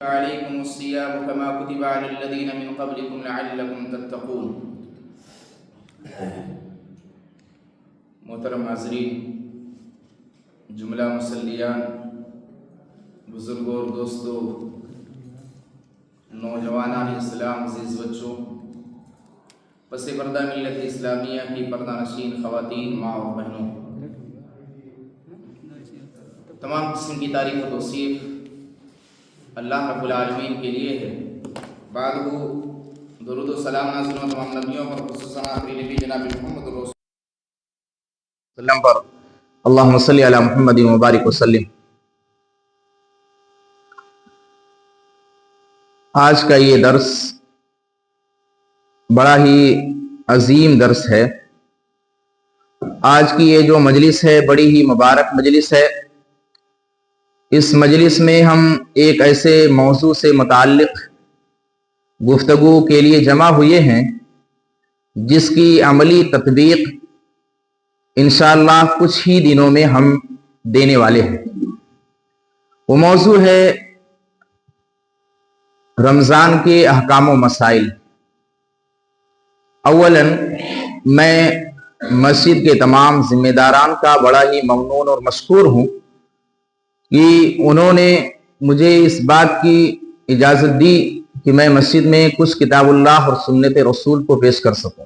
عليكم الصيام كما كتب على الذين من قبلكم لعلكم تتقون۔ محترم حاضرین، جملہ مسلیان، بزرگوں اور دوستوں، نوجوانان اسلام، عزیز بچوں، پس پردہ ملت اسلامیہ کی پردہ نشین خواتین، ماں اور بہنوں، تمام قسم کی تعریف و توصیف اللہ رب العالمین کے لیے ہے۔ بعد وہ درود و سلام نازل ہوں تمام نبیوں پر، خصوصاً آخری نبی جناب محمد رسول وسلم پر، اللہم صلی علی محمد مبارک وسلم۔ آج کا یہ درس بڑا ہی عظیم درس ہے۔ آج کی یہ جو مجلس ہے بڑی ہی مبارک مجلس ہے۔ اس مجلس میں ہم ایک ایسے موضوع سے متعلق گفتگو کے لیے جمع ہوئے ہیں جس کی عملی تطبیق انشاءاللہ کچھ ہی دنوں میں ہم دینے والے ہیں۔ وہ موضوع ہے رمضان کے احکام و مسائل۔ اولاً میں مسجد کے تمام ذمہ داران کا بڑا ہی ممنون اور مشکور ہوں کہ انہوں نے مجھے اس بات کی اجازت دی کہ میں مسجد میں کچھ کتاب اللہ اور سنت رسول کو پیش کر سکوں۔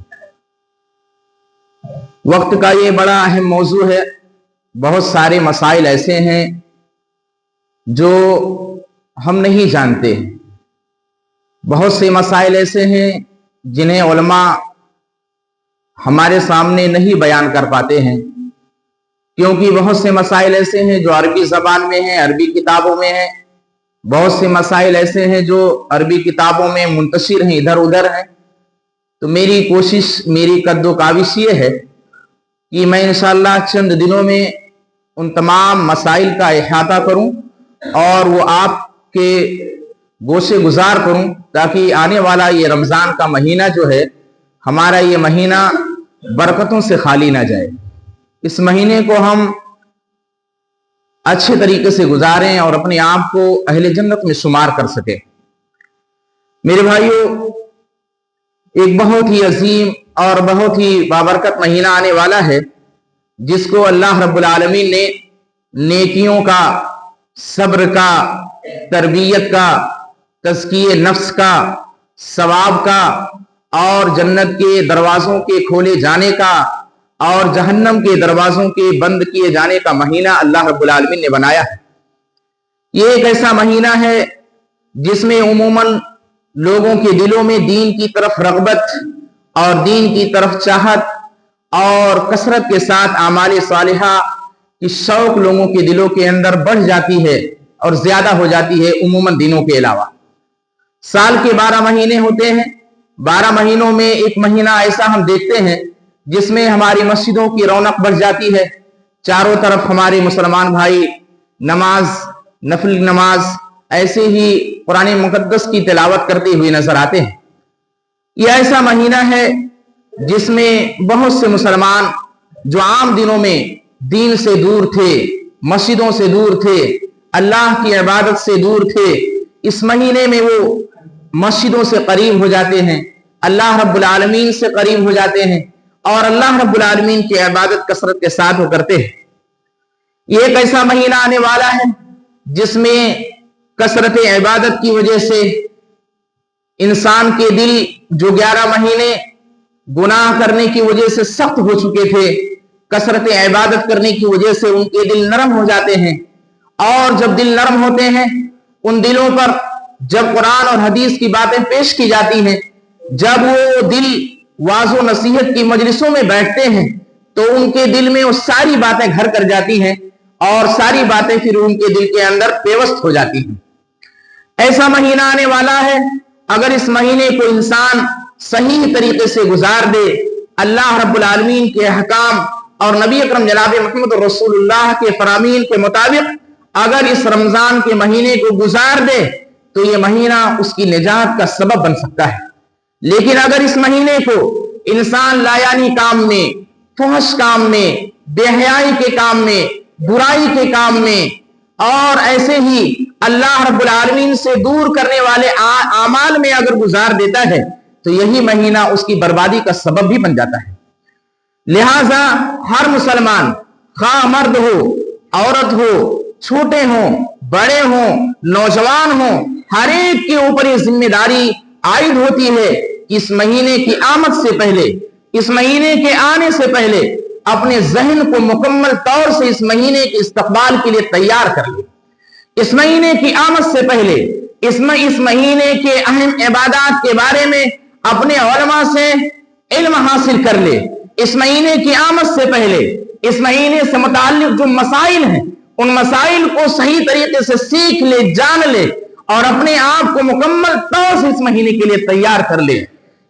وقت کا یہ بڑا اہم موضوع ہے۔ بہت سارے مسائل ایسے ہیں جو ہم نہیں جانتے، بہت سے مسائل ایسے ہیں جنہیں علماء ہمارے سامنے نہیں بیان کر پاتے ہیں، کیونکہ بہت سے مسائل ایسے ہیں جو عربی زبان میں ہیں، عربی کتابوں میں ہیں، بہت سے مسائل ایسے ہیں جو عربی کتابوں میں منتشر ہیں، ادھر ادھر ہیں۔ تو میری کوشش، میری قد و کاوش یہ ہے کہ میں انشاءاللہ چند دنوں میں ان تمام مسائل کا احاطہ کروں اور وہ آپ کے گوشے گزار کروں، تاکہ آنے والا یہ رمضان کا مہینہ جو ہے، ہمارا یہ مہینہ برکتوں سے خالی نہ جائے۔ اس مہینے کو ہم اچھے طریقے سے گزاریں اور اپنے آپ کو اہل جنت میں شمار کر سکیں۔ میرے بھائیوں، ایک بہت ہی عظیم اور بہت ہی بابرکت مہینہ آنے والا ہے جس کو اللہ رب العالمین نے نیکیوں کا، صبر کا، تربیت کا، تزکیہ نفس کا، ثواب کا اور جنت کے دروازوں کے کھولے جانے کا اور جہنم کے دروازوں کے بند کیے جانے کا مہینہ اللہ رب العالمین نے بنایا ہے۔ یہ ایک ایسا مہینہ ہے جس میں عموماً لوگوں کے دلوں میں دین کی طرف رغبت اور دین کی طرف چاہت اور کثرت کے ساتھ اعمال صالحہ کی شوق لوگوں کے دلوں کے اندر بڑھ جاتی ہے اور زیادہ ہو جاتی ہے عموماً دنوں کے علاوہ۔ سال کے 12 مہینے ہوتے ہیں، 12 مہینوں میں ایک مہینہ ایسا ہم دیکھتے ہیں جس میں ہماری مسجدوں کی رونق بڑھ جاتی ہے، چاروں طرف ہمارے مسلمان بھائی نماز، نفل نماز، ایسے ہی قرآن مقدس کی تلاوت کرتے ہوئے نظر آتے ہیں۔ یہ ایسا مہینہ ہے جس میں بہت سے مسلمان جو عام دنوں میں دین سے دور تھے، مسجدوں سے دور تھے، اللہ کی عبادت سے دور تھے، اس مہینے میں وہ مسجدوں سے قریب ہو جاتے ہیں، اللہ رب العالمین سے قریب ہو جاتے ہیں اور اللہ رب العالمین کی عبادت کثرت کے ساتھ وہ کرتے ہیں۔ یہ ایک ایسا مہینہ آنے والا ہے جس میں کثرت عبادت کی وجہ سے انسان کے دل جو 11 مہینے گناہ کرنے کی وجہ سے سخت ہو چکے تھے، کثرت عبادت کرنے کی وجہ سے ان کے دل نرم ہو جاتے ہیں، اور جب دل نرم ہوتے ہیں ان دلوں پر جب قرآن اور حدیث کی باتیں پیش کی جاتی ہیں، جب وہ دل واعظ و نصیحت کی مجلسوں میں بیٹھتے ہیں تو ان کے دل میں وہ ساری باتیں گھر کر جاتی ہیں اور ساری باتیں پھر ان کے دل کے اندر پیوست ہو جاتی ہیں۔ ایسا مہینہ آنے والا ہے، اگر اس مہینے کو انسان صحیح طریقے سے گزار دے، اللہ رب العالمین کے احکام اور نبی اکرم جناب محمد رسول اللہ کے فرامین کے مطابق اگر اس رمضان کے مہینے کو گزار دے تو یہ مہینہ اس کی نجات کا سبب بن سکتا ہے۔ لیکن اگر اس مہینے کو انسان لایانی کام میں، فحش کام میں، بے حیائی کے کام میں، برائی کے کام میں، اور ایسے ہی اللہ رب العالمین سے دور کرنے والے اعمال میں اگر گزار دیتا ہے تو یہی مہینہ اس کی بربادی کا سبب بھی بن جاتا ہے۔ لہذا ہر مسلمان، خواہ مرد ہو، عورت ہو، چھوٹے ہوں، بڑے ہوں، نوجوان ہوں، ہر ایک کے اوپر یہ ذمہ داری عائد ہوتی ہے کہ اس مہینے کی آمد سے پہلے، اس مہینے کے آنے سے پہلے اپنے ذہن کو مکمل طور سے اس مہینے کے استقبال کے لیے تیار کر لے۔ اس مہینے کی آمد سے پہلے اس مہینے کے اہم عبادات کے بارے میں اپنے علماء سے علم حاصل کر لے۔ اس مہینے کی آمد سے پہلے اس مہینے سے متعلق جو مسائل ہیں ان مسائل کو صحیح طریقے سے سیکھ لے، جان لے اور اپنے آپ کو مکمل طور سے اس مہینے کے لیے تیار کر لے۔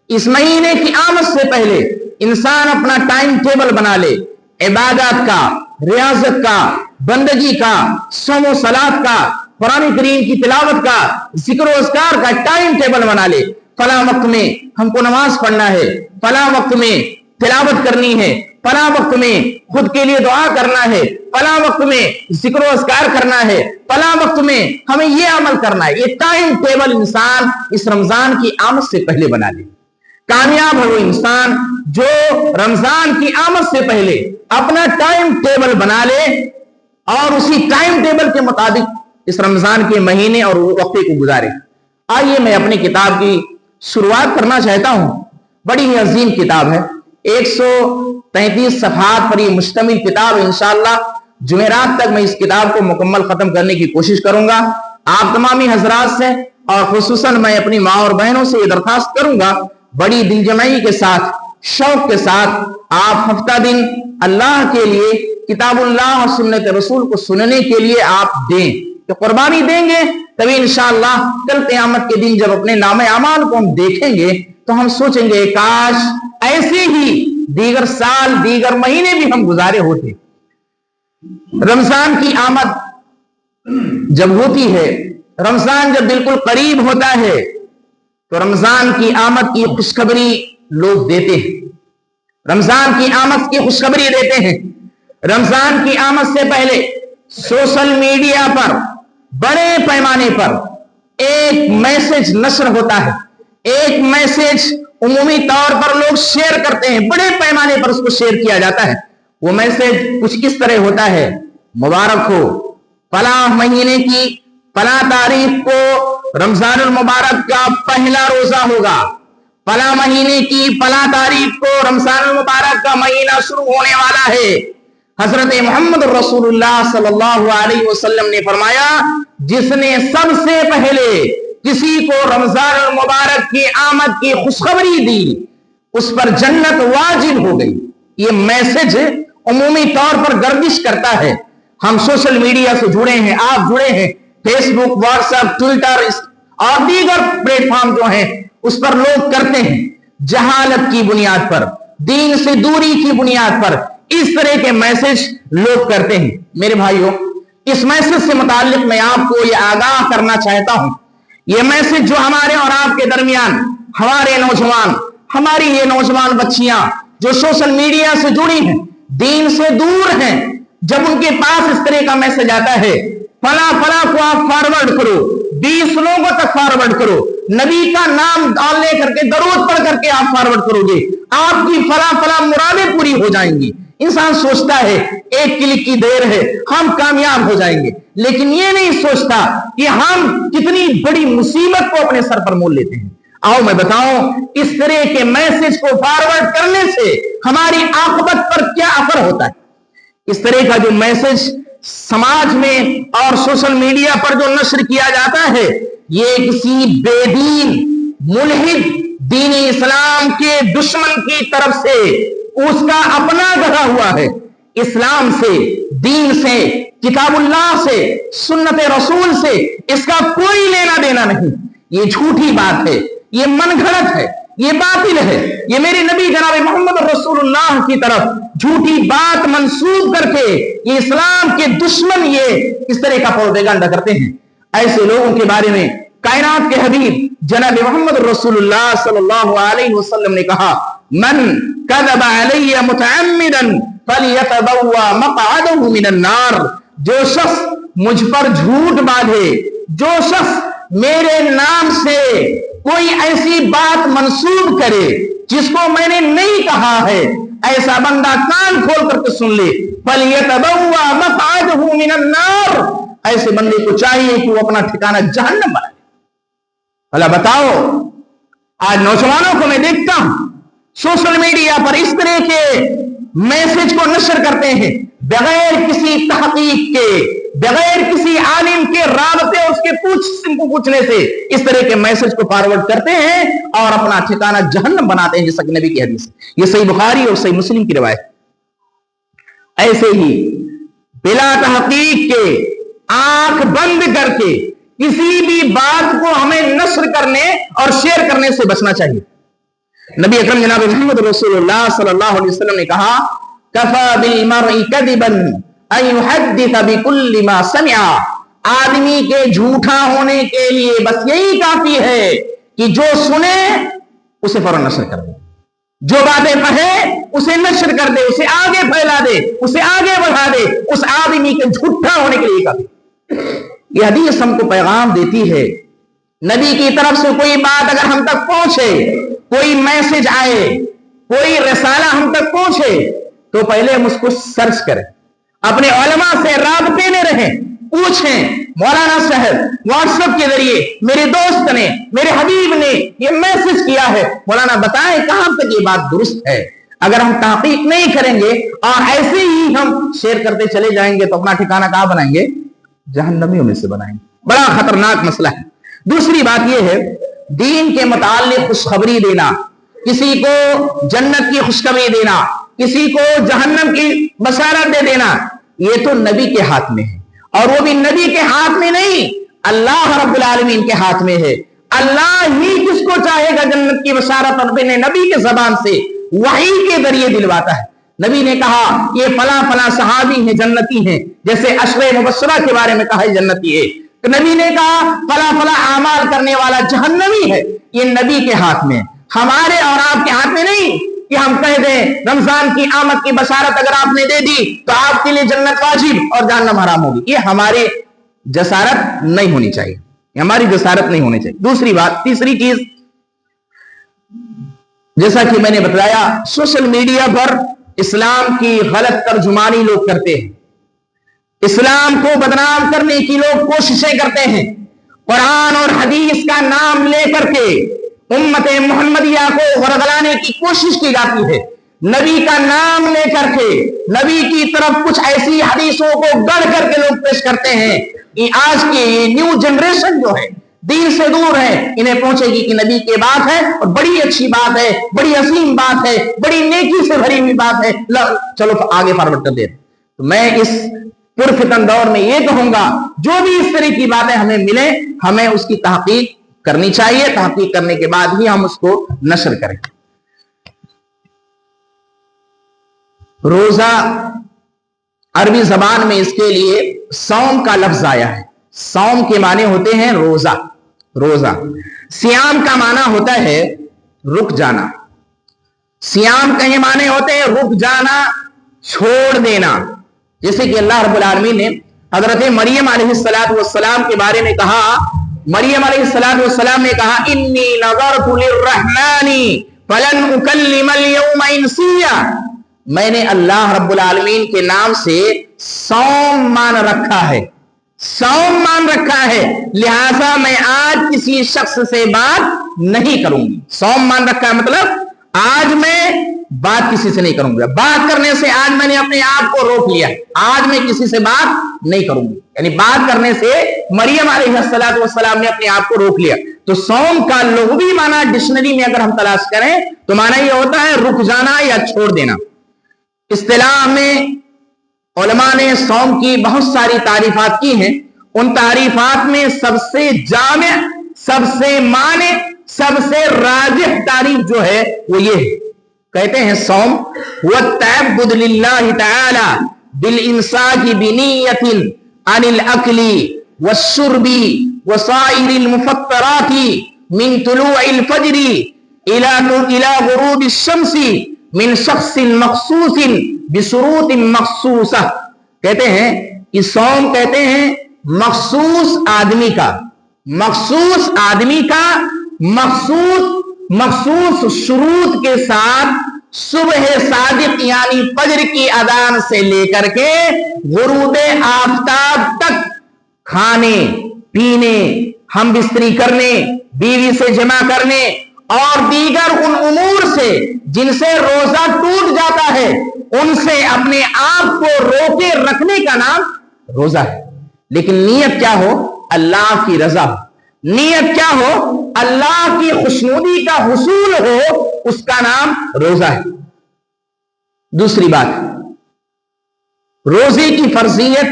اس مہینے کی آمد سے پہلے انسان اپنا ٹائم ٹیبل بنا لے، عبادات کا، ریاضت کا، بندگی کا، صوم و صلات کا، قرآن کریم کی تلاوت کا، ذکر و اذکار کا ٹائم ٹیبل بنا لے۔ فلاں وقت میں ہم کو نماز پڑھنا ہے، فلاں وقت میں تلاوت کرنی ہے، فلاں وقت میں خود کے لیے دعا کرنا ہے، فلاں وقت میں ذکر و اذکار کرنا ہے، فلاں وقت میں ہمیں یہ عمل کرنا ہے۔ یہ ٹائم ٹیبل انسان اس رمضان کی آمد سے پہلے بنا لے۔ کامیاب ہے وہ انسان جو رمضان کی آمد سے پہلے اپنا ٹائم ٹیبل بنا لے اور اسی ٹائم ٹیبل کے مطابق اس رمضان کے مہینے اور وقت کو گزارے۔ آئیے میں اپنی کتاب کی شروعات کرنا چاہتا ہوں۔ بڑی ہی عظیم کتاب ہے، 133 صفحات پر یہ مشتمل کتاب ہے۔ انشاءاللہ جمعرات تک میں اس کتاب کو مکمل ختم کرنے کی کوشش کروں گا۔ آپ تمامی حضرات سے اور خصوصاً میں اپنی ماں اور بہنوں سے یہ درخواست کروں گا، بڑی دل جمعی کے ساتھ، شوق کے ساتھ آپ ہفتہ دن اللہ کے لیے کتاب اللہ اور سنت رسول کو سننے کے لیے آپ دیں، کہ قربانی دیں گے تبھی انشاءاللہ کل قیامت کے دن جب اپنے نام اعمال کو ہم دیکھیں گے تو ہم سوچیں گے کاش ایسے ہی دیگر سال، دیگر مہینے بھی ہم گزارے ہوتے۔ رمضان کی آمد جب ہوتی ہے، رمضان جب بالکل قریب ہوتا ہے تو رمضان کی آمد کی خوشخبری لوگ دیتے ہیں، رمضان کی آمد کی خوشخبری دیتے ہیں۔ رمضان کی آمد سے پہلے سوشل میڈیا پر بڑے پیمانے پر ایک میسج نشر ہوتا ہے، ایک میسج عمومی طور پر لوگ شیئر کرتے ہیں، بڑے پیمانے پر اس کو شیئر کیا جاتا ہے۔ وہ میسج کچھ اس طرح ہوتا ہے: مبارک ہو، فلاں مہینے کی فلاں تاریخ کو رمضان المبارک کا پہلا روزہ ہوگا، فلاں مہینے کی فلاں تاریخ کو رمضان المبارک کا مہینہ شروع ہونے والا ہے۔ حضرت محمد رسول اللہ صلی اللہ علیہ وسلم نے فرمایا، جس نے سب سے پہلے کسی کو رمضان المبارک کی آمد کی خوشخبری دی اس پر جنت واجب ہو گئی۔ یہ میسج عمومی طور پر گردش کرتا ہے۔ ہم سوشل میڈیا سے جڑے ہیں، آپ جڑے ہیں، فیس بک، واٹس ایپ، ٹویٹر اور دیگر پلیٹ فارم جو ہیں اس پر لوگ کرتے ہیں، جہالت کی بنیاد پر، دین سے دوری کی بنیاد پر اس طرح کے میسج لوگ کرتے ہیں۔ میرے بھائیوں، اس میسج سے متعلق میں آپ کو یہ آگاہ کرنا چاہتا ہوں، یہ میسج جو ہمارے اور آپ کے درمیان، ہمارے نوجوان، ہماری یہ نوجوان بچیاں جو سوشل میڈیا سے جڑی ہیں، دین سے دور ہیں، جب ان کے پاس اس طرح کا میسج آتا ہے، فلاں فلاں کو آپ فارورڈ کرو، 20 لوگوں تک فارورڈ کرو، نبی کا نام لے کر کے درود پڑھ کر کے آپ فارورڈ کرو گے، آپ کی فلاں فلاں مرادیں پوری ہو جائیں گی۔ انسان سوچتا ہے ایک کلک کی دیر ہے، ہم کامیاب ہو جائیں گے، لیکن یہ نہیں سوچتا کہ ہم کتنی بڑی مصیبت کو اپنے سر پر مول لیتے ہیں۔ آؤ میں بتاؤں اس طرح کے میسج کو فارورڈ کرنے سے ہماری عاقبت پر کیا اثر ہوتا ہے۔ اس طرح کا جو میسج سماج میں اور سوشل میڈیا پر جو نشر کیا جاتا ہے، یہ کسی بے دین، ملحد، دین اسلام کے دشمن کی طرف سے اس کا اپنا گڑھا ہوا ہے۔ اسلام سے، دین سے، کتاب اللہ سے، سنت رسول سے اس کا کوئی لینا دینا نہیں۔ یہ جھوٹی بات ہے، یہ من گھڑت ہے، یہ باطل ہے۔ یہ میرے نبی جناب محمد رسول اللہ کی طرف جھوٹی بات منسوب کر کے یہ اسلام کے دشمن یہ اس طرح کا پروپیگنڈا کرتے ہیں۔ ایسے لوگوں کے بارے میں کائنات کے حبیب جناب محمد رسول اللہ صلی اللہ علیہ وسلم نے کہا، من کذب علی متعمدا فلیتبوأ مقعدہ من النار، جو شخص मुझ पर झूठ बांधे, जो शख्स मेरे नाम से कोई ऐसी बात मंसूब करे जिसको मैंने नहीं कहा है, ऐसा बंदा कान खोल करके सुन ले। फलियतबव्वा मक़अदहु मिनन नार, ऐसे बंदे को चाहिए कि वो अपना ठिकाना जहन्नम बनाए। भला बताओ, आज नौजवानों को मैं देखता हूं सोशल मीडिया पर इस तरह के मैसेज को नशर करते हैं, बगैर किसी तहकीक के, बगैर किसी आलिम के राबते उसके पूछने से इस तरह के मैसेज को फॉरवर्ड करते हैं और अपना ठिकाना जहन्नम बनाते हैं, जैसा कि नबी की हदीस है। ये सही बुखारी और सही मुस्लिम की रिवायत। ऐसे ही बिला तहकीक के, आंख बंद करके किसी भी बात को हमें नशर करने और शेयर करने से बचना चाहिए। नबी अकरम जनाब मोहम्मद रसूलुल्लाह सल्लल्लाहु अलैहि वसल्लम ने कहा, कफा बिल मर्इ कदिबन अन युहद्दिस बिकुल्लि मा समिअ, आदमी के झूठा होने के लिए बस यही काफी है कि जो सुने उसे फौरन नशर कर दे, जो बातें पढ़े उसे नशर कर दे, उसे आगे फैला दे, उसे आगे बढ़ा दे। उस आदमी के झूठा होने के लिए काफी। यह हदीस हमको पैगाम देती है, नबी की तरफ से कोई बात अगर हम तक पहुंचे, कोई मैसेज आए, कोई रिसाला हम तक पहुंचे, तो पहले हम उसको सर्च करें, अपने उलमा से राबते में रहें, पूछें, मौलाना साहब व्हाट्सएप के जरिए मेरे दोस्त ने, मेरे हबीब ने ये मैसेज किया है, मौलाना बताएं कहां तक ये बात दुरुस्त है। अगर हम तहकीक नहीं करेंगे और ऐसे ही हम शेयर करते चले जाएंगे तो अपना ठिकाना कहां बनाएंगे? जहन्नमियों में से बनाएंगे। बड़ा खतरनाक मसला है। दूसरी बात यह है, दीन के मुताल्लिक खुशखबरी देना, किसी को जन्नत की खुशखबरी देना, किसी को जहन्नम की बशारत दे देना, ये तो नबी के हाथ में है, और वो भी नबी के हाथ में नहीं, अल्लाह रब्बुल आलमीन के हाथ में है। अल्लाह ही किसको चाहेगा जन्नत की बशारत अपने नबी के जबान से वही के जरिए दिलवाता है। नबी ने कहा ये फला फला सहाबी हैं, जन्नती हैं, जैसे अशरे मुबश्शरा के बारे में कहा है जन्नती है, तो नबी ने कहा फला फला आमाल करने वाला जहन्नमी है। ये नबी के हाथ में, हमारे और आपके हाथ में नहीं कि हम कह दें रमजान की आमद की बशारत अगर आपने दे दी तो आपके लिए जन्नत वाजिब और जहन्नम हराम होगी। ये हमारे जसारत नहीं होनी चाहिए, हमारी जसारत नहीं होनी चाहिए। दूसरी बात, तीसरी चीज, जैसा कि मैंने बताया, सोशल मीडिया पर इस्लाम की गलत तर्जुमानी लोग करते हैं, इस्लाम को बदनाम करने की लोग कोशिशें करते हैं, कुरान और हदीस का नाम लेकर के उम्मत मोहम्मदिया को वरगलाने की कोशिश की जाती है। नबी का नाम लेकर के नबी की तरफ कुछ ऐसी हदीसों को गढ़ करके लोग पेश करते हैं कि आज की ये न्यू जनरेशन जो है दीन से दूर है, इन्हें पहुंचेगी कि नबी की बात है और बड़ी अच्छी बात है, बड़ी असीम बात है, बड़ी नेकी से भरी हुई बात है, चलो आगे फॉरवर्ड कर दे। तो मैं इस पुरफितन दौर में ये कहूंगा, जो भी इस तरह की बातें हमें मिले, हमें उसकी तहकीक करनी चाहिए, तहकीक करने के बाद ही हम उसको नशर करें। रोजा, अरबी जबान में इसके लिए सौम का लफ्ज आया है। सौम के माने होते हैं रोजा, रोजा। सियाम का माना होता है रुक जाना, सियाम के माने होते हैं रुक जाना, छोड़ देना। जैसे कि अल्लाह रब्बुल आलमीन ने हजरत मरियम अलैहिस्सलातु वस्सलाम के बारे में कहा, मरियम अलैहिस्सलातु वस्सलाम ने कहा इन्नी नज़रतु लिर्रहमानी फलन उकल्लिमल यौमा इंसिया, मैंने अल्लाह रब्बुल आलमीन के नाम से सौम मान रखा है, सौम मान रखा है, लिहाजा मैं आज किसी शख्स से बात नहीं करूंगी। सौम मान रखा है मतलब आज मैं बात किसी से नहीं करूंगा, बात करने से आज मैंने अपने आप को रोक लिया, आज मैं किसी से बात नहीं करूंगी। यानी बात करने से मरियम अलैहिस्सलातु वस्सलाम ने अपने आप को रोक लिया। तो सौम का लुग़वी माना डिक्शनरी में अगर हम तलाश करें तो माना यह होता है रुक जाना या छोड़ देना। इस्तिलाह में उलमा ने सौम की बहुत सारी तारीफात की हैं, उन तारीफात में सबसे जामे, सबसे माने, सबसे राजिह तारीफ जो है वो ये है, कहते हैं सौम व तअब्बुद लिल्लाहि तआला बिल इंसाकी बिनियतिन अनिल अक्ली वश्शुर्बी व साइरिल मुफत्तराती मिन तुलूइल फज्री इला गुरूबिश शम्सी मिन शख्सिन मखसूसिन बिशुरूतिन मखसूसा। कहते हैं कि सौम कहते हैं मखसूस आदमी का मखसूस शुरूत के साथ सुबह सादिक यानी फजर की अजान से लेकर के गुरूब आफताब तक खाने पीने, हम बिस्तरी करने, बीवी से जमा करने और दीगर उन उमूर से जिनसे रोजा टूट जाता है, उनसे अपने आप को रोके रखने का नाम रोजा है। लेकिन नीयत क्या हो? अल्लाह की रजा हो। नीयत क्या हो? अल्लाह की खुशनुदी का हुसूल हो, उसका नाम रोजा है। दूसरी बात, रोजे की फर्जियत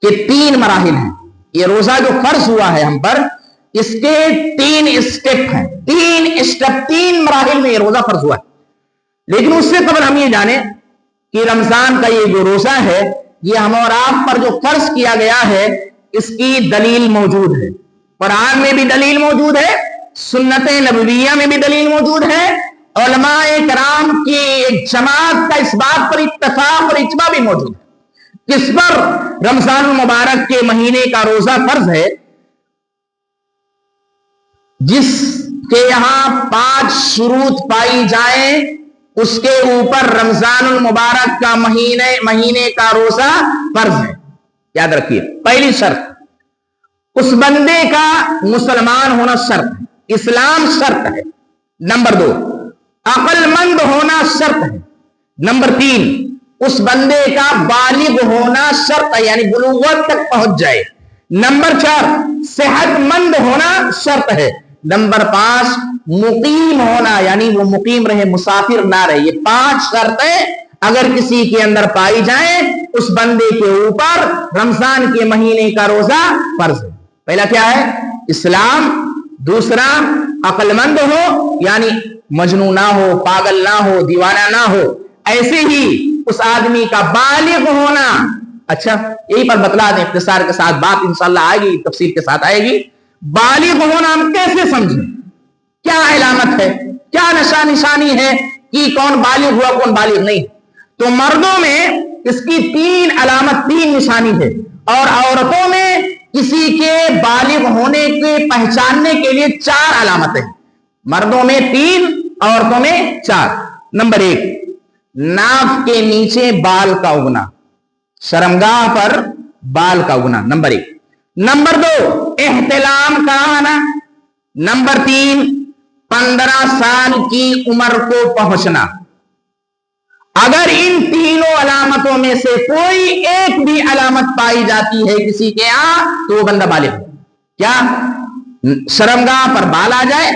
के 3 मराहिल हैं। ये रोजा जो फर्ज हुआ है हम पर, इसके 3 स्टेप हैं। 3 मराहिल में ये रोजा फर्ज हुआ है। लेकिन उससे कबल हम ये जाने कि रमजान का ये जो रोजा है, ये हम और आप पर जो फर्ज किया गया है, इसकी दलील मौजूद है। कुरान में भी दलील मौजूद है, सुन्नत नबविया में भी दलील मौजूद है, उलमाए कराम की एक जमात का इस बात पर इत्तफाक और इजमा भी मौजूद है। किस पर? रमजान मुबारक के महीने का रोजा फर्ज है, जिसके यहां 5 शुरूत पाई जाए, उसके ऊपर रमजानुल मुबारक का महीने का रोजा फर्ज है। याद रखिए, पहली शर्त, उस बंदे का मुसलमान होना शर्त है, इस्लाम शर्त है। नंबर 2, अक्लमंद होना शर्त है। नंबर 3, उस बंदे का बालिग होना शर्त है, यानी बुलूगत तक पहुंच जाए। नंबर 4, सेहतमंद होना शर्त है। नंबर 5, मुकीम होना, यानी वो मुकीम रहे, मुसाफिर ना रहे। ये 5 शर्तें अगर किसी के अंदर पाई जाए, उस बंदे के ऊपर रमजान के महीने का रोजा फर्ज है। पहला क्या है? इस्लाम। दूसरा, अक्लमंद हो, यानी मजनू ना हो, पागल ना हो, दीवाना ना हो। ऐसे ही उस आदमी का बालिग होना। अच्छा, यही पर बतला दें इख्तिसार के साथ, बात इंशाअल्लाह आएगी, तफसील के साथ आएगी। बालिग होना हम कैसे समझें? क्या अलामत है, क्या निशानी है कि कौन बालिग हुआ, कौन बालिग नहीं? तो मर्दों में इसकी 3 अलामत, 3 निशानी है, और औरतों में किसी के बालिग होने के पहचानने के लिए 4 अलामतें हैं। मर्दों में 3, औरतों में 4। नंबर 1, नाक के नीचे बाल का उगना, शर्मगाह पर बाल का उगना, नंबर 1। नंबर 2, एहतिलाम का आना। नंबर 3, 15 साल की उम्र को पहुंचना। अगर इन तीनों अलामतों में से कोई एक भी अलामत पाई जाती है किसी के यहां, तो वो बंदा बालिग। क्या? शर्मगाह पर बाल आ जाए,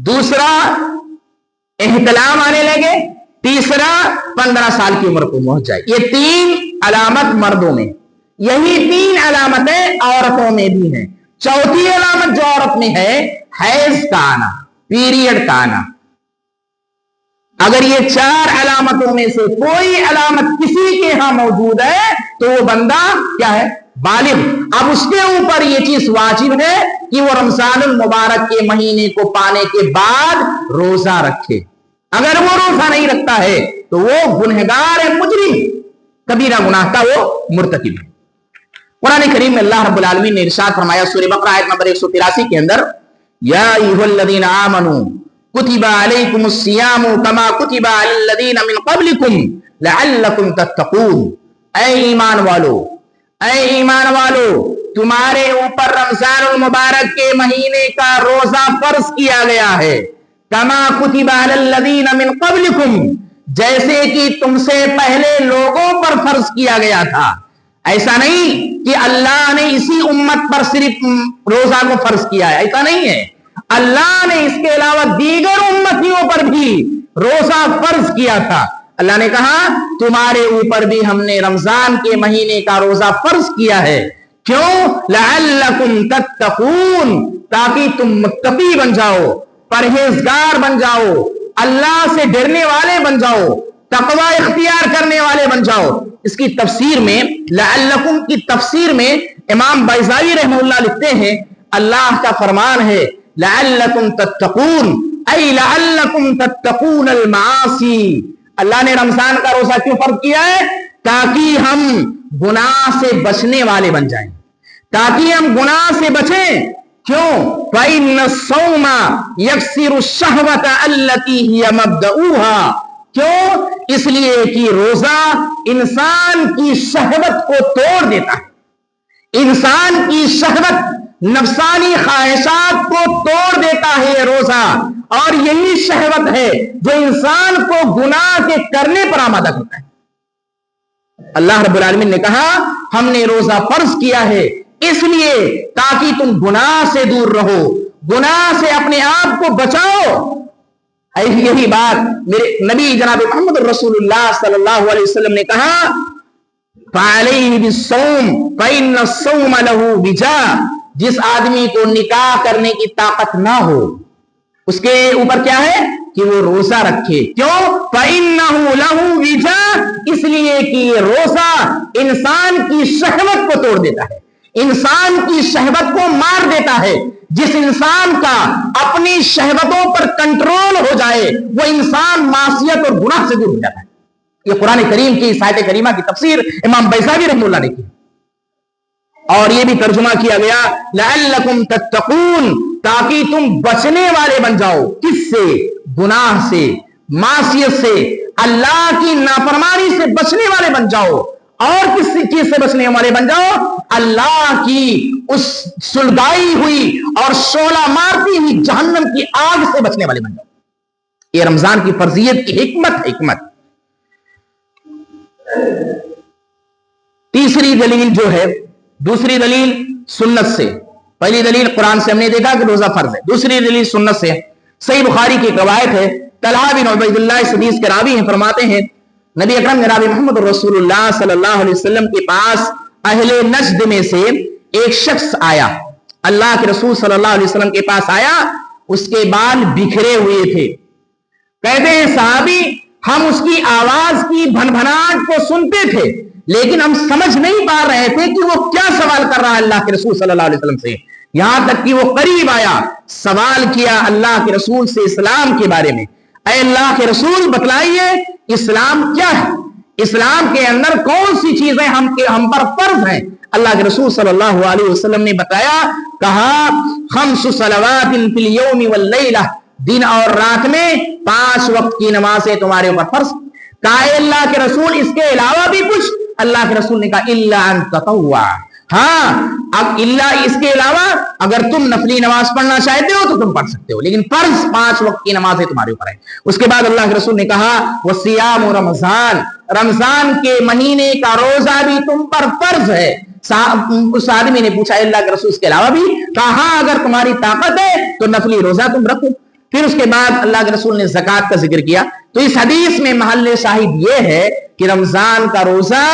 दूसरा एहतिलाम आने लगे, तीसरा 15 साल की उम्र को पहुंच जाए। ये 3 अलामत मर्दों में, यही 3 अलामतें औरतों में भी हैं। चौथी अलामत जो औरत में है, हैज का आना, पीरियड का आना। अगर ये 4 अलामतों में से कोई अलामत किसी के यहां मौजूद है, तो वो बंदा क्या है? बालिग। अब उसके ऊपर ये चीज वाजिब है कि वो रमजानुल मुबारक के महीने को पाने के बाद रोजा रखे। अगर वो रोजा नहीं रखता है तो वो गुनहगार है, मुजरिम, कबीरा गुनाह का वो मुर्तकिब है। कुरान करीम में अल्लाह रब्बुल आलमीन ने इरशाद फरमाया सूरह बकरा आयत नंबर 183 के अंदर, या अय्युहल्लज़ीना आमनू कुतिबा अलैकुमुस सियामु कमा कुतिबा अलल्लज़ीना मिन क़ब्लिकुम लअल्लकुम तत्तक़ून। ऐ ईमान वालो, तुम्हारे ऊपर रमजानुल मुबारक के महीने का रोजा फर्ज किया गया है। कमा कुतिबा अलल्लज़ीना मिन क़ब्लिकुम, जैसे कि तुमसे पहले लोगों पर फर्ज किया गया था। ऐसा नहीं कि अल्लाह ने इसी उम्मत पर सिर्फ रोजा को फर्ज किया है, ऐसा नहीं है। अल्लाह ने इसके अलावा दीगर उम्मतियों पर भी रोजा फर्ज किया था। अल्लाह ने कहा तुम्हारे ऊपर भी हमने रमजान के महीने का रोजा फर्ज किया है। क्यों? लअल्लकुम तत्तकून, ताकि तुम मुत्तकी बन जाओ, परहेजगार बन जाओ, अल्लाह से डरने वाले बन जाओ, तकवा इख्तियार करने वाले बन जाओ। इसकी तफसीर में, लअल्लकुम की तफसीर में इमाम बैज़ावी रहमहुल्लाह लिखते हैं, अल्लाह का फरमान है लअल्लकुम तत्तकून, ऐ लअल्लकुम तत्तकून अल मासी। अल्लाह ने रमजान का रोजा क्यों फर्ज किया है? ताकि हम गुनाह से बचने वाले बन जाएं, ताकि हम गुनाह से बचें। क्यों? फ़इन्न सौमा यक्सिरु शहवत अल्लती हिय मब्दऊहा। क्यों? इसलिए कि रोजा इंसान की शहवत को तोड़ देता है, इंसान की शहवत नफसानी ख्वाहिशात को तोड़ देता है रोजा, और यही शहवत है जो इंसान को गुनाह के करने पर आमादा करता है। अल्लाह रब्बुल आलमीन ने कहा हमने रोजा फर्ज किया है इसलिए ताकि तुम गुनाह से दूर रहो, गुनाह से अपने आप को बचाओ। यही बात मेरे नबी जनाब मोहम्मद रसूलुल्लाह सल्लल्लाहु अलैहि वसल्लम ने कहा फ़अलैहि बिस्सौम फ़इन्न सौम लहू विजा। जिस आदमी को निकाह करने की ताकत ना हो उसके ऊपर क्या है कि वो रोजा रखे। क्यों? फ़इन्नहु लहू विजा, इसलिए कि ये रोजा इंसान की शहवत को तोड़ देता है, इंसान की शहवत को मार देता है। जिस इंसान का अपनी शहवतों पर कंट्रोल हो जाए वो इंसान मासियत और गुनाह से दूर हो जाता है। ये कुरान करीम की इस आयत करीमा की तफसीर इमाम बैसावी रहमतुल्लाह ने की, और ये भी तर्जुमा किया गया लअल्लकुम तत्तकून, ताकि तुम बचने वाले बन जाओ। किससे? गुनाह से, मासियत से, अल्लाह की नाफरमानी से बचने वाले बन जाओ। और किस चीज से बचने वाले बन जाओ? अल्लाह की उस सुलगाई हुई और शोला मारती हुई जहन्नम की आग से बचने वाले बन जाओ। ये रमजान की फर्जियत की हिकमत। तीसरी दलील जो है, दूसरी दलील सुन्नत से। पहली दलील कुरान से हमने देखा कि रोजा फर्ज है, दूसरी दलील सुन्नत से। सही बुखारी की रवायत है, तलहा बिन उबैदुल्लाह इस हदीस के रावी हैं, फरमाते हैं नबी अकरम जनाब मोहम्मद रसूलुल्लाह सल्लल्लाहु अलैहि वसल्लम के पास अहले नज्द में से एक शख्स आया, अल्लाह के रसूल सल्लल्लाहु अलैहि वसल्लम के पास आया, उसके बाल बिखरे हुए थे। कहते हैं साहबी हम उसकी आवाज की भनभनाहट को सुनते थे लेकिन हम समझ नहीं पा रहे थे कि वो क्या सवाल कर रहा है अल्लाह के रसूल सल्लल्लाहु अलैहि वसल्लम से। यहां तक कि वो करीब आया, सवाल किया अल्लाह के रसूल से इस्लाम के बारे में। ऐ अल्लाह के रसूल बतलाइए इस्लाम क्या है, इस्लाम के अंदर कौन सी चीजें हम पर फर्ज हैं। अल्लाह के रसूल सल्लल्लाहु अलैहि वसल्लम ने बताया, कहा खम्सु सलवातिन फिल यौमि वल लैला, दिन और रात में 5 वक्त की नमाजें तुम्हारे ऊपर फर्ज। कहा अल्लाह के रसूल इसके अलावा भी कुछ? अल्लाह के रसूल ने कहा इल्ला अन ततव्वा, हाँ अब इल्ला इसके अलावा अगर तुम नफली नमाज पढ़ना चाहते हो तो तुम पढ़ सकते हो, लेकिन फर्ज 5 वक्त की नमाजें तुम्हारे ऊपर है। उसके बाद अल्लाह के रसूल ने कहा वसियाम रमजान, रमजान के महीने का रोजा भी तुम पर फर्ज है। उस आदमी ने पूछा अल्लाह के रसूल इसके अलावा भी? कहा अगर तुम्हारी ताकत है तो नफली रोजा तुम रखो। फिर उसके बाद अल्लाह के रसूल ने ज़कात का जिक्र किया। तो इस हदीस में महल्ले शाहिद यह है कि रमजान का रोजा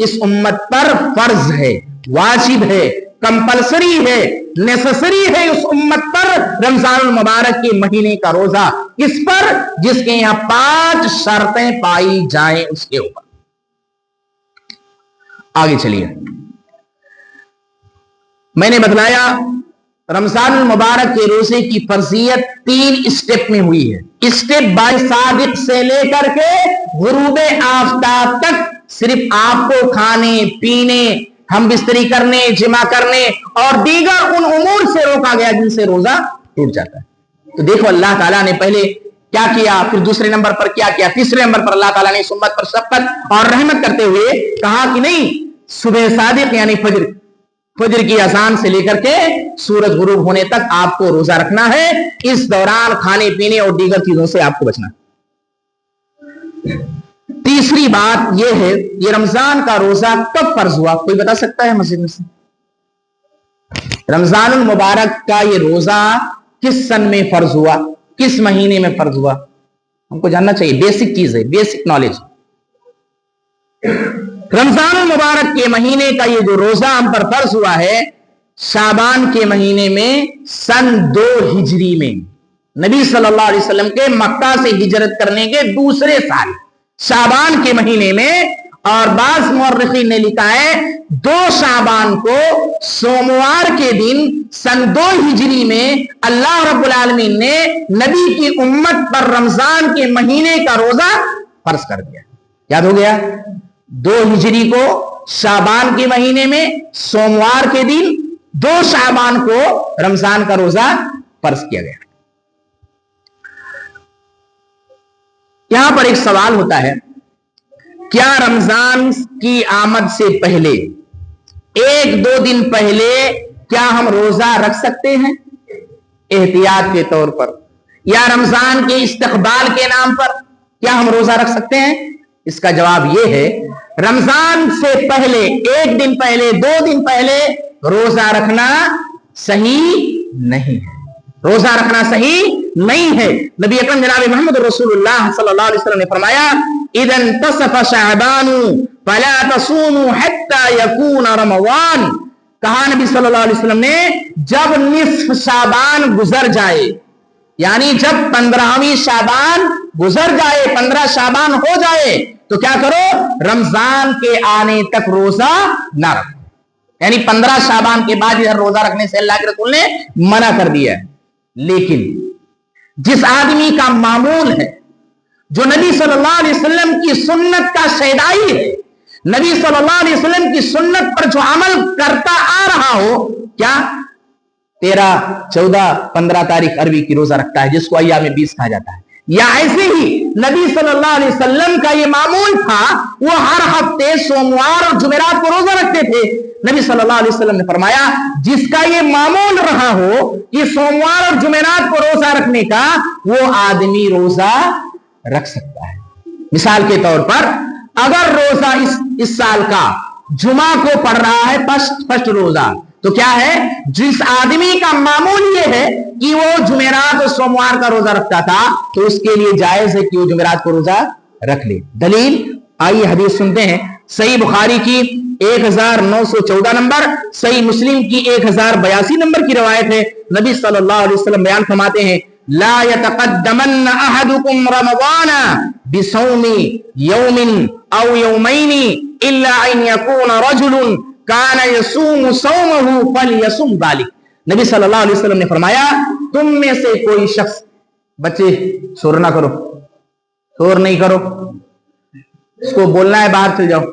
इस उम्मत पर फर्ज है, वाजिब है, कंपलसरी है, नेसेसरी है उस उम्मत पर रमजान मुबारक के महीने का रोजा। इस पर जिसके यहां 5 शर्तें पाई जाएं उसके ऊपर। आगे चलिए, मैंने बतलाया रमजान मुबारक के रोजे की फर्जियत 3 स्टेप में हुई है। स्टेप बाय सादिक से लेकर के गुरूब आफ्ताब तक सिर्फ आपको खाने पीने, हम बिस्तरी करने, जिमा करने और दीगर उन उमूर से रोका गया जिनसे रोजा टूट जाता है। तो देखो अल्लाह ताला ने पहले क्या किया, फिर दूसरे नंबर पर क्या किया, तीसरे नंबर पर अल्लाह ताला ने इस उम्मत पर शफकत और रहमत करते हुए कहा कि नहीं, सुबह सादिक यानी फजर की अजान से लेकर के सूरज गुरूब होने तक आपको रोजा रखना है। इस दौरान खाने पीने और दीगर चीजों से आपको बचना। तीसरी बात यह है, ये रमजान का रोजा कब फर्ज हुआ? कोई बता सकता है मस्जिद में से? रमजानुल मुबारक का ये रोजा किस सन में फर्ज हुआ, किस महीने में फर्ज हुआ? हमको जानना चाहिए, बेसिक चीज है, बेसिक नॉलेज। रमजानुल मुबारक के महीने का ये जो रोजा हम पर फर्ज हुआ है शाबान के महीने में सन 2 हिजरी में, नबी सल्लल्लाहु अलैहि वसल्लम के मक्का से हिजरत करने के दूसरे साल शाबान के महीने में। और बाज़ मुअर्रिखीन ने लिखा है 2 शाबान को सोमवार के दिन सन 2 हिजरी में अल्लाह रब्बुल आलमीन ने नबी की उम्मत पर रमजान के महीने का रोजा फर्ज कर दिया। याद हो गया? 2 हिजरी को शाबान के महीने में सोमवार के दिन 2 शाबान को रमजान का रोजा फर्ज किया गया। यहां पर एक सवाल होता है, क्या रमजान की आमद से पहले 1-2 दिन पहले क्या हम रोजा रख सकते हैं एहतियात के तौर पर, या रमजान के इस्तकबाल के नाम पर क्या हम रोजा रख सकते हैं? इसका जवाब यह है, रमजान से पहले 1 दिन पहले 2 दिन पहले रोजा रखना सही नहीं है। रोजा रखना सही नहीं है। नबी अकरम जनाब मोहम्मद रसूलुल्लाह सल्लल्लाहु अलैहि वसल्लम ने फरमाया, इदन तसफ शाबानु फला तसूमू हत्ता यकून रमजान। कहा नबी सल्लल्लाहु अलैहि वसल्लम ने, जब निस्फ शाबान गुजर जाए, यानी जब 15वीं शाबान गुजर जाए, 15 शाबान हो जाए, तो क्या करो, रमजान के आने तक रोजा ना रखो। यानी 15 शाबान के बाद इधर रोजा रखने से अल्लाह के रसूल ने मना कर दिया है। लेकिन जिस आदमी का मामूल है, जो नबी सल्लल्लाहु अलैहि वसल्लम की सुन्नत का शैदाई है, नबी सल्लल्लाहु अलैहि वसल्लम की सुन्नत पर जो अमल करता आ रहा हो, क्या 13, 14, 15 तारीख अरबी की रोजा रखता है, जिसको अय्याम 20 कहा जाता है, या ऐसे ही नबी सल्लल्लाहु अलैहि वसल्लम का ये मामूल था, वो हर हफ्ते सोमवार और जुमेरात को रोजा रखते थे। नबी सल्लल्लाहु अलैहि वसल्लम ने फरमाया, जिसका ये मामूल रहा हो कि सोमवार और जुमेरात को रोजा रखने का, वो आदमी रोजा रख सकता है। मिसाल के तौर पर, अगर रोजा इस साल का जुमा को पड़ रहा है, फर्स्ट रोजा, तो क्या है, जिस आदमी का मामूल ये है कि वो जुमेरात और सोमवार का रोजा रखता था, तो उसके लिए जायज है कि वो जुमेरात को रोजा रख ले। दलील, आइए हदीस सुनते हैं। सही बुखारी की 1914 नंबर, सही मुस्लिम की 1082 नंबर की रवायत है। नबी सल्लल्लाहु अलैहि वसल्लम बयान फरमाते हैं, ला यतक़द्दमन्ना अहदुकुम रमज़ाना बिसौमी यौमिन औ यौमैनी इल्ला अन यकूना रजुलुन काना यसूमु सौमहु फलयसुम ज़ालिक। नबी सल्लल्लाहु अलैहि वसल्लम ने फरमाया, तुम में से कोई शख्स, बच्चे शोर ना करो, शोर नहीं करो, इसको बोलना है बाहर चल जाओ।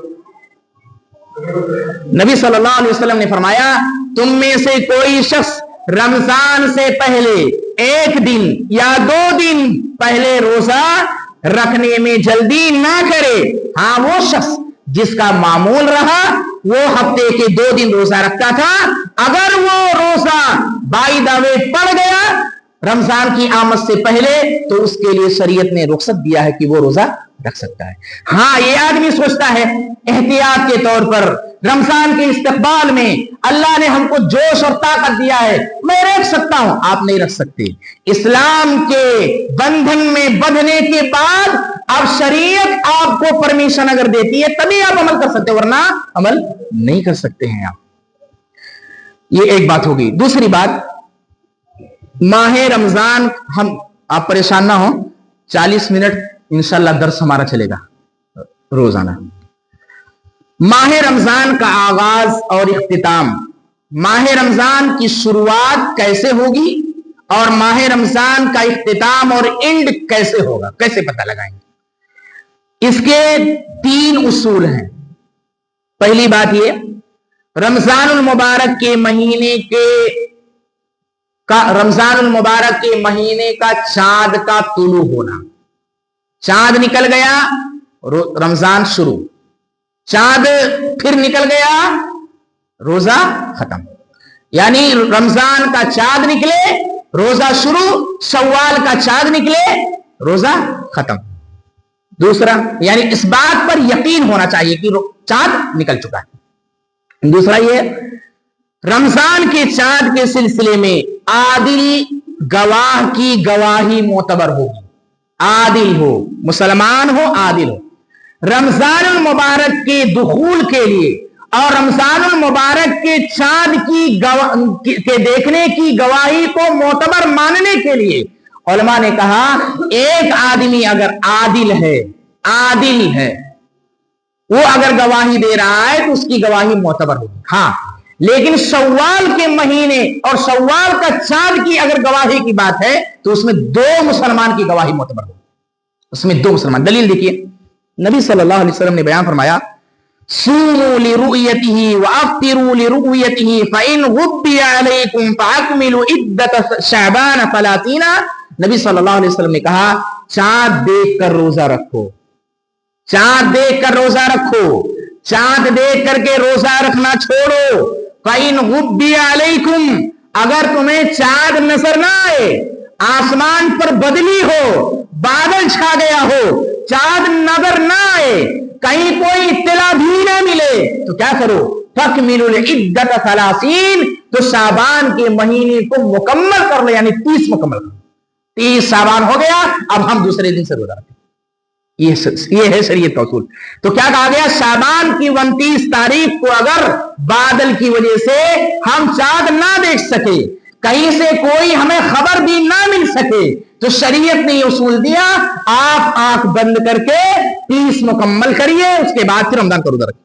नबी सल्लल्लाहु अलैहि वसल्लम ने फरमाया, तुम में से कोई शख्स रमजान से पहले 1 दिन या 2 दिन पहले रोजा रखने में जल्दी ना करे। हाँ, वो शख्स जिसका मामूल रहा वो हफ्ते के 2 दिन रोजा रखता था, अगर वो रोजा बाई द वे पड़ गया रमजान की आमद से पहले, तो उसके लिए शरीयत ने रुख्सत दिया है कि वो रोजा रख सकता है। हाँ, ये आदमी सोचता है एहतियात के तौर पर, रमजान के इस्तकबाल में अल्लाह ने हमको जोश और ताकत दिया है, मैं रख सकता हूं। आप नहीं रख सकते। इस्लाम के बंधन में बंधने के बाद अब शरीयत आपको परमिशन अगर देती है तभी आप अमल कर सकते हो, वरना अमल नहीं कर सकते हैं आप। ये एक बात होगी। दूसरी बात, माहे रमजान, आप परेशान ना हो, 40 मिनट इंशाल्लाह दर्स हमारा चलेगा रोजाना। माहे रमजान का आगाज और इख्तिताम, माहे रमजान की शुरुआत कैसे होगी और माहे रमजान का इख्तिताम और एंड कैसे होगा, कैसे पता लगाएंगे? इसके 3 उसूल हैं। पहली बात ये, रमजानुल मुबारक के महीने का चांद का तुलू होना। चांद निकल गया, रमजान शुरू, चांद फिर निकल गया, रोजा खत्म। यानी रमजान का चांद निकले, रोजा शुरू, शव्वाल का चांद निकले, रोजा खत्म। दूसरा, यानी इस बात पर यकीन होना चाहिए कि चांद निकल चुका है। दूसरा ये, रमजान के चांद के सिलसिले में आदिल गवाह की गवाही मोतबर होगी। आदिल हो, मुसलमान हो, आदिल हो। रमजानुल मुबारक के दुखूल के लिए और रमजानुल मुबारक के चांद के देखने की गवाही को मोतबर मानने के लिए उलमा ने कहा, एक आदमी अगर आदिल है, वो अगर गवाही दे रहा है तो उसकी गवाही मोतबर होगी। हाँ, लेकिन शव्वाल के महीने और शव्वाल का चांद की अगर गवाही की बात है तो उसमें 2 मुसलमान की गवाही मोतबर होगी। उसमें 2 मुसलमान। दलील देखिए, नबी सल्लल्लाहु अलैहि वसल्लम ने बयान फरमाया, सूमू लिरुयतिही व अफ्तिरू लिरुयतिही फ़इन गुब्बिया अलैकुम फ़अकमिलू इद्दत शअबान 30। नबी सल्लल्लाहु अलैहि वसल्लम ने कहा, चांद देखकर रोजा रखो, चांद देखकर रोजा रखो, चांद देख करके रोजा रखना छोड़ो। फ़इन गुब्बिया अलैकुम, अगर तुम्हें चांद नजर ना आए, आसमान पर बदली हो, बादल छा गया हो, चांद नजर ना आए, कहीं कोई इत्तला भी ना मिले, तो क्या करो? फकमिलुल इद्दत 30, तो शाबान के महीने को मुकम्मल कर लो, यानी 30 मुकम्मल करो। 30 शाबान हो गया, अब हम दूसरे दिन से रोजा रखें। ये है शरीयत का उसूल। तो क्या कहा गया? शाबान की 29 तारीख को अगर बादल की वजह से हम चांद ना देख सके, कहीं से कोई हमें खबर भी ना मिल सके, तो शरीयत ने ये उसूल दिया, आप आंख बंद करके 30 मुकम्मल करिए, उसके बाद फिर रमजान का रोजा रखिए।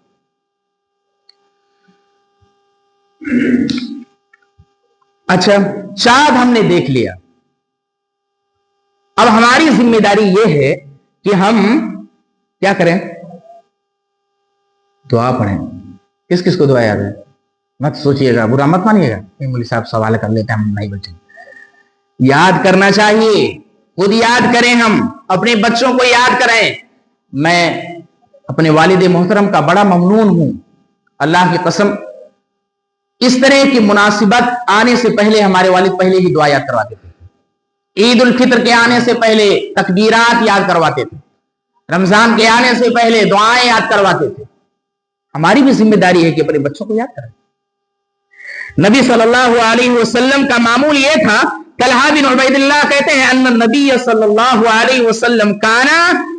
अच्छा, चांद हमने देख लिया, अब हमारी जिम्मेदारी यह है कि हम क्या करें? दुआ पढ़ें। किस किस को दुआ याद है? मत सोचिएगा, बुरा मत मानिएगा, मौलवी साहब सवाल कर लेते हैं, हम नहीं बचेंगे। याद करना चाहिए, खुद याद करें, हम अपने बच्चों को याद करें। मैं अपने वालिद मोहतरम का बड़ा ममनून हूं, अल्लाह की कसम। इस तरह की मुनासिबत आने से पहले हमारे वालिद पहले ही दुआ याद करवाते थे। ईद उल फित्र के आने से पहले तकबीरात याद करवाते थे, रमजान के आने से पहले दुआएं याद करवाते थे। हमारी भी जिम्मेदारी है कि अपने बच्चों को याद करें। नबी सल्लल्लाहु अलैहि वसल्लम का मामूल यह था, तलहा बिन उबैदिल्लाह कहते हैं, अन्ना नबी सल्लल्लाहु अलैहि वसल्लम काना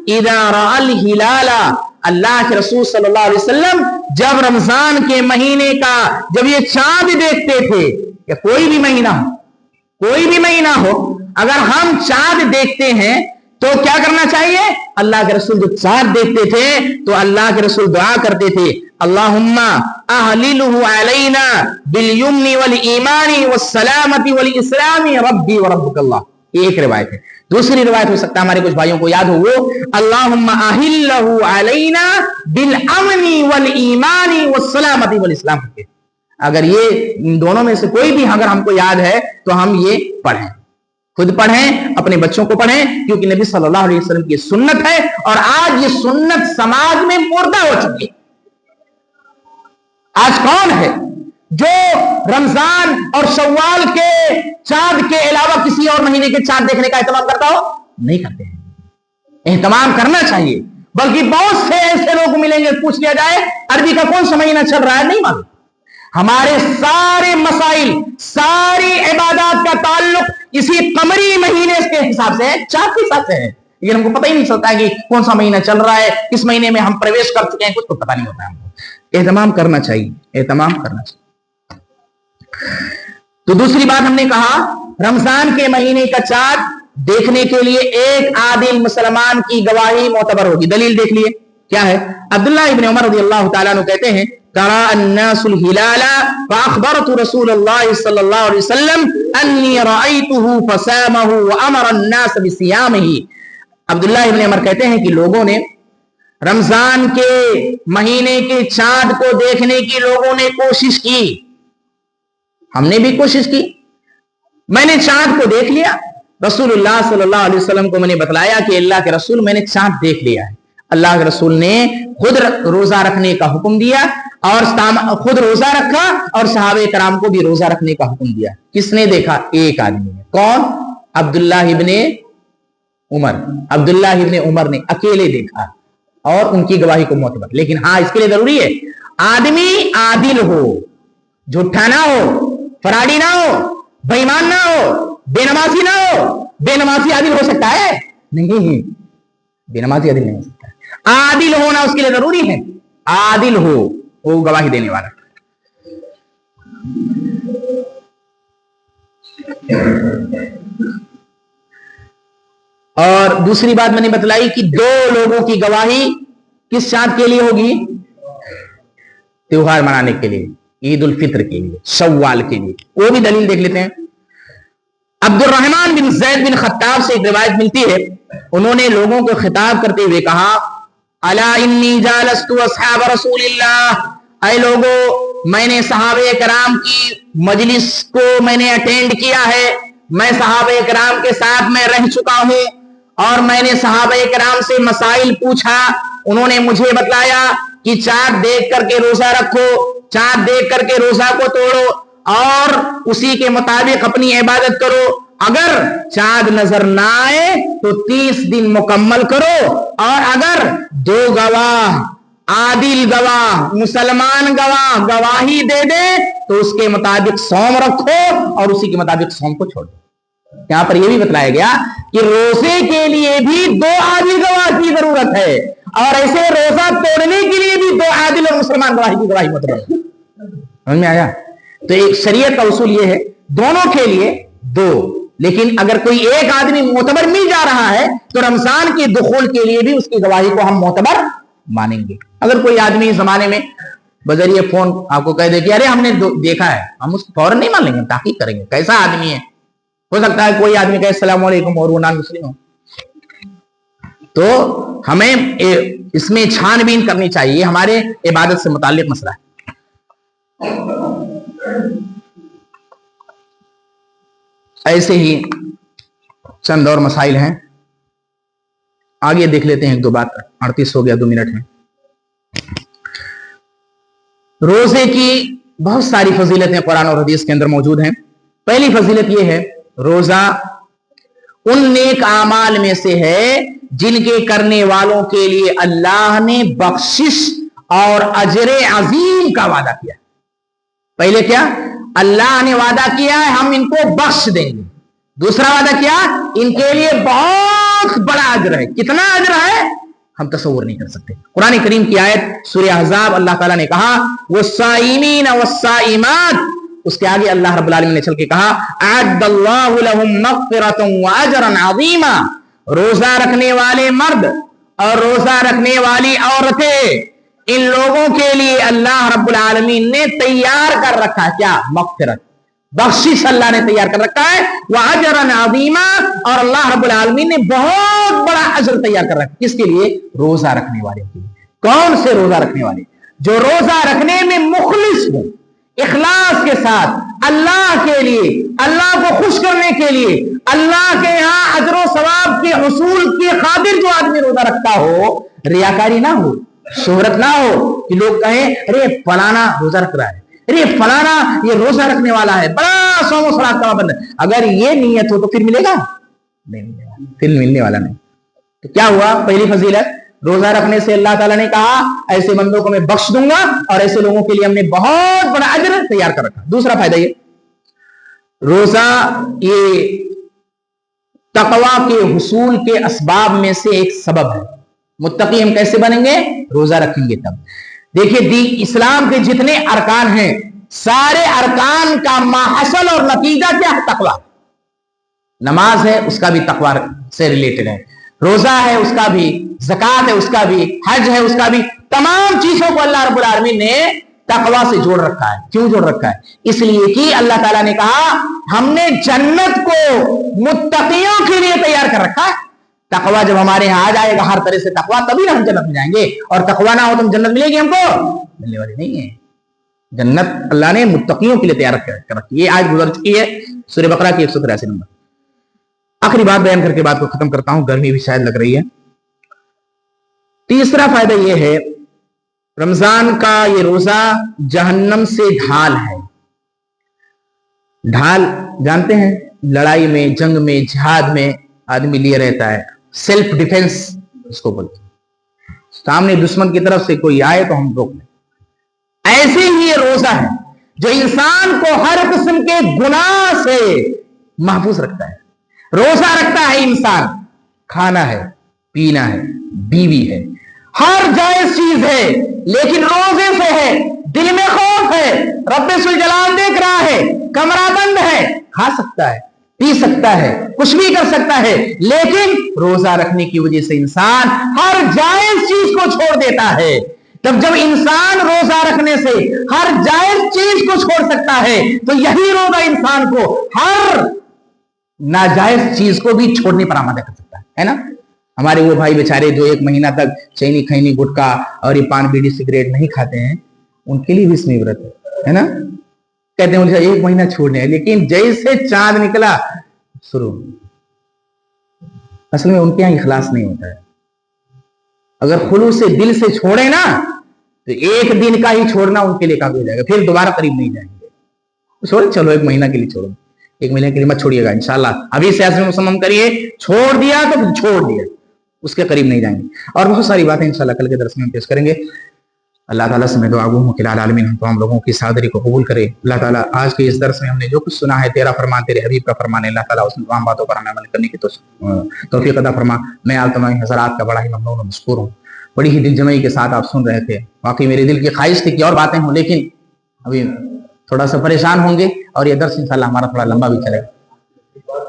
इदा रअल हिलाला, अल्लाह के रसूल सल्लल्लाहु अलैहि वसल्लम जब रमजान के महीने का जब ये चांद देखते थे, या कोई भी महीना हो, कोई भी महीना हो, अगर हम चांद देखते हैं तो क्या करना चाहिए? अल्लाह के रसूल जब चांद देखते थे तो अल्लाह के रसूल दुआ करते थे, अल्लाहुम्मा अहलिलहु अलैना बिल यमनी वल ईमानी वस सलामती वल इस्लामी रब्बी व रब्बुकल्लाह। एक रिवायत है। दूसरी रिवायत हो सकता है हमारे कुछ भाइयों को याद हो, वो अल्लाहुम्मा अहिल्लहु अलैना बिल अमनी वल ईमानी वस सलामती वल इस्लाम। अगर ये इन दोनों में से कोई भी अगर हमको याद है तो हम ये पढ़ें, खुद पढ़ें, अपने बच्चों को पढ़ें, क्योंकि नबी सल्लल्लाहु अलैहि वसल्लम की सुन्नत है और आज ये सुन्नत समाज में मुर्दा हो चुकी है। आज कौन है जो रमजान और शव्वाल के चांद के अलावा किसी और महीने के चांद देखने का एहतमाम करता हो? नहीं करते हैं। एहतमाम करना चाहिए, बल्कि बहुत से ऐसे लोग मिलेंगे, पूछ लिया जाए अरबी का कौन सा महीना चल रहा है, नहीं मालूम। हमारे सारे मसाइल, सारी इबादत का ताल्लुक इसी कमरी महीने के हिसाब से है, चांद के हिसाब से है, लेकिन हमको पता ही नहीं चलता कि कौन सा महीना चल रहा है, किस महीने में हम प्रवेश कर चुके हैं, कुछ तो पता नहीं होता है हमको। एहतमाम करना चाहिए, एहतमाम करना चाहिए। तो दूसरी बात हमने कहा, रमजान के महीने का चांद देखने के लिए एक आदिल मुसलमान की गवाही मोतबर होगी। दलील देख लिए, क्या है? अब्दुल्लाह इब्न उमर रज़ियल्लाहु ताला अन्हु कहते हैं, तरा अन्नासुल हिलाला फअखबरतु रसूलुल्लाह सल्लल्लाहु अलैहि वसल्लम अन्नी रअयतुहु फसामहु व अमरा अन्नास बिसियामिही। अब्दुल्लाह इब्न उमर कहते हैं कि लोगों ने रमजान के महीने के चांद को देखने की लोगों ने कोशिश की, हमने भी कोशिश की। मैंने चांद को देख लिया, रसूलुल्लाह सल्लल्लाहु अलैहि वसल्लम को मैंने बतलाया कि अल्लाह के रसूल मैंने चांद देख लिया है। अल्लाह के रसूल ने खुद रोजा रखने का हुक्म दिया और खुद रोजा रखा और सहाबे कराम को भी रोजा रखने का हुक्म दिया। किसने देखा? एक आदमी ने। कौन? अब्दुल्लाह इब्ने उमर। अब्दुल्लाह इब्ने उमर ने अकेले देखा और उनकी गवाही को मोतबर। लेकिन हाँ, इसके लिए जरूरी है आदमी आदिल हो, झूठा ना हो, फराडी ना हो, बेईमान ना हो, बेनमाजी ना हो। बेनमाजी आदिल हो सकता है? नहीं, बेनमाजी आदिल नहीं हो सकता। आदिल होना उसके लिए जरूरी है, आदिल हो, वो गवाही देने वाला। और दूसरी बात मैंने बतलाई कि दो लोगों की गवाही किस चांद के लिए होगी? त्योहार मनाने के लिए, ईद उल फित्र के लिए, शव्वाल के लिए। वो भी दलील देख लेते हैं। अब्दुर्रहमान बिन ज़ैद बिन खत्ताब से एक रिवायत मिलती है, उन्होंने लोगों को खिताब करते हुए कहा, अला इन्नी जालस्तु अस्हाब रसूलिल्लाह, ऐ लोगो मैंने सहाबे कराम की मजलिस को मैंने अटेंड किया है, मैं सहाबे कराम के साथ में रह चुका हूं और मैंने सहाबे कराम से मसाइल पूछा, उन्होंने मुझे बतलाया कि चाँद देख करके रोजा रखो, चाँद देख करके रोजा को तोड़ो और उसी के मुताबिक अपनी इबादत करो, अगर चाँद नजर ना आए तो 30 दिन मुकम्मल करो, और अगर 2 गवाह, आदिल गवाह, मुसलमान गवाह गवाही दे दे तो उसके मुताबिक सौम रखो और उसी के मुताबिक सौम को छोड़ दो। यहां पर यह भी बतलाया गया कि रोजे के लिए भी 2 आदिल गवाह की जरूरत है और ऐसे रोजा तोड़ने के लिए भी 2 आदिल और मुसलमान गवाही की गवाही मतलब। समझ में आया? तो एक शरीयत का उसूल यह है, दोनों के लिए 2, लेकिन अगर कोई एक आदमी मोतबर मिल जा रहा है तो रमजान के दुखूल के लिए भी उसकी गवाही को हम मोतबर मानेंगे। अगर कोई आदमी इस जमाने में बजरिए फोन आपको कह दे कि अरे हमने देखा है, हम उसको फौरन नहीं मान लेंगे, ताकीद करेंगे कैसा आदमी है। हो सकता है कोई आदमी कहे अस्सलाम वालेकुम और वो नॉन मुस्लिम हो, तो हमें इसमें छानबीन करनी चाहिए, हमारे इबादत से मुताल्लिक मसला है। ऐसे ही चंद और मसाइल हैं, आगे देख लेते हैं। 1-2 बात, 38 हो गया 2 मिनट में। रोजे की बहुत सारी फजीलतें कुरान और हदीस के अंदर मौजूद हैं। पहली फजीलत यह है, रोजा उन नेक आमाल में से है जिनके करने वालों के लिए अल्लाह ने बख्शिश और अजरे अजीम का वादा किया। पहले क्या? अल्लाह ने वादा किया है हम इनको बख्श देंगे। दूसरा वादा क्या? इनके लिए बहुत बड़ा अजर है। कितना अजर है हम तसव्वुर नहीं कर सकते। कुरान करीम की आयत सूरह अहज़ाब, अल्लाह ताला ने कहा वस्साइमीन वस्साइमात, उसके आगे अल्लाह रब्बुल आलमीन ने चल के कहा अअद्दल्लाहु लहुम मग़फ़िरतन व अजरन अज़ीमा, रोजा रखने वाले मर्द और रोजा रखने वाली औरतें, इन लोगों के लिए अल्लाह रब्बुल आलमीन ने तैयार कर रखा है क्या? मग़फ़िरत, बख्शिश अल्लाह ने तैयार कर रखा है, व अजरन अज़ीमा, और अल्लाह रब्बुल आलमीन ने बहुत बड़ा अजर तैयार कर रखा है। किसके लिए? रोजा रखने वाले के लिए। कौन से रोजा रखने वाले? जो रोजा रखने में मुखलिस हो, इखलास के साथ अल्लाह के लिए, अल्लाह को खुश करने के लिए, अल्लाह के यहाँ अजर सवाब के हुसूल के खातिर जो आदमी रोजा रखता हो, रियाकारी ना हो, शोहरत ना हो कि लोग कहें अरे फलाना रोजा रख रहा है, अरे फलाना ये रोजा रखने वाला है, बड़ा सोमो सलात का पाबंद है। अगर ये नीयत हो तो फिर मिलेगा? नहीं मिलेगा, फिर मिलने वाला नहीं। तो क्या हुआ? पहली फजीलत, रोजा रखने से अल्लाह ताला ने कहा ऐसे बंदों को मैं बख्श दूंगा और ऐसे लोगों के लिए हमने बहुत बड़ा अजर तैयार कर रखा। दूसरा फायदा ये, रोजा ये तकवा के हुसूल के असबाब में से एक सबब है। मुत्तकी हम कैसे बनेंगे? रोजा रखेंगे तब। देखिए दी इस्लाम के जितने अरकान हैं, सारे अरकान का माहसल और नतीजा क्या है? तकवा। नमाज है उसका भी तकवा से रिलेटेड है, रोजा है उसका भी, ज़कात है उसका भी, हज है उसका भी, तमाम चीजों को अल्लाह रब्बुल आलमीन ने तकवा से जोड़ रखा है। क्यों जोड़ रखा है? इसलिए कि अल्लाह ताला ने कहा हमने जन्नत को मुत्तकियों के लिए तैयार कर रखा है। तकवा जब हमारे यहाँ आ जाएगा हर तरह से तकवा, तभी ना हम जन्नत में जाएंगे, और तकवा ना हो तो जन्नत मिलेगी हमको? मिलने वाली नहीं है। जन्नत अल्लाह ने मुत्तकियों के लिए तैयार कर रखी है। ये आज गुजर चुकी है सूरह बकरा की 183 नंबर। आखिरी बात बयान करके बात को खत्म करता हूं, गर्मी भी शायद लग रही है। तीसरा फायदा यह है, रमजान का ये रोजा जहन्नम से ढाल है। ढाल जानते हैं, लड़ाई में, जंग में, जिहाद में आदमी लिए रहता है, सेल्फ डिफेंस इसको बोलते हैं। सामने दुश्मन की तरफ से कोई आए तो हम रोक लें। ऐसे ही ये रोजा है जो इंसान को हर किस्म के गुनाह से महफूज रखता है। रोजा रखता है इंसान, खाना है, पीना है, बीवी है, हर जायज चीज है, लेकिन रोजे से है, दिल में खौफ है, रब्बे सुल जलाल देख रहा है, कमरा बंद है, खा सकता है, पी सकता है, कुछ भी कर सकता है, लेकिन रोजा रखने की वजह से इंसान हर जायज चीज को छोड़ देता है। तब जब इंसान रोजा रखने से हर जायज चीज को छोड़ सकता है, तो यही रोजा इंसान को हर नाजायज चीज को भी छोड़ने पर आमादा कर सकता है ना। ہمارے وہ بھائی بیچارے جو 1 مہینہ تک چینی کھینی گٹکا اور یہ پان بیڑی سگریٹ نہیں کھاتے ہیں، ان کے لیے بھی اس میں عبرت ہے نا. کہتے ہیں 1 مہینہ چھوڑنے، لیکن جیسے چاند نکلا شروع. اصل میں ان کے یہاں اخلاص نہیں ہوتا ہے. اگر خلوص سے دل سے چھوڑے نا تو 1 دن کا ہی چھوڑنا ان کے لیے کافی ہو جائے گا، پھر دوبارہ قریب نہیں جائیں گے. چھوڑے چلو 1 مہینہ کے لیے چھوڑو، 1 مہینے کے لیے مت چھوڑیے گا انشاءاللہ. ابھی سے عزم مصمم کریے، چھوڑ دیا تو چھوڑ دیا، اس کے قریب نہیں جائیں گے. اور بہت ساری باتیں انشاءاللہ کل کے درس میں پیش کریں گے. اللہ تعالیٰ سے میں دعا گو ہوں کہ العالمین ہم تمام لوگوں کی صادری کو قبول کرے. اللہ تعالیٰ آج کے اس درس میں ہم نے جو کچھ سنا ہے تیرا فرمان، تیرے حبیب کا فرمان ہے، اللہ تعالیٰ اس تمام باتوں پر ہمیں عمل کرنے کی توفیق عطا فرما. میں آپ تمام حضرات کا بڑا ہی ممنون و مشکور ہوں. بڑی ہی دل جمعی کے ساتھ آپ سن رہے تھے. واقعی میرے دل کی خواہش تھی کہ اور باتیں ہوں، لیکن ابھی تھوڑا سا پریشان ہوں گے اور یہ درس انشاءاللہ ہمارا تھوڑا لمبا بھی چلے گا.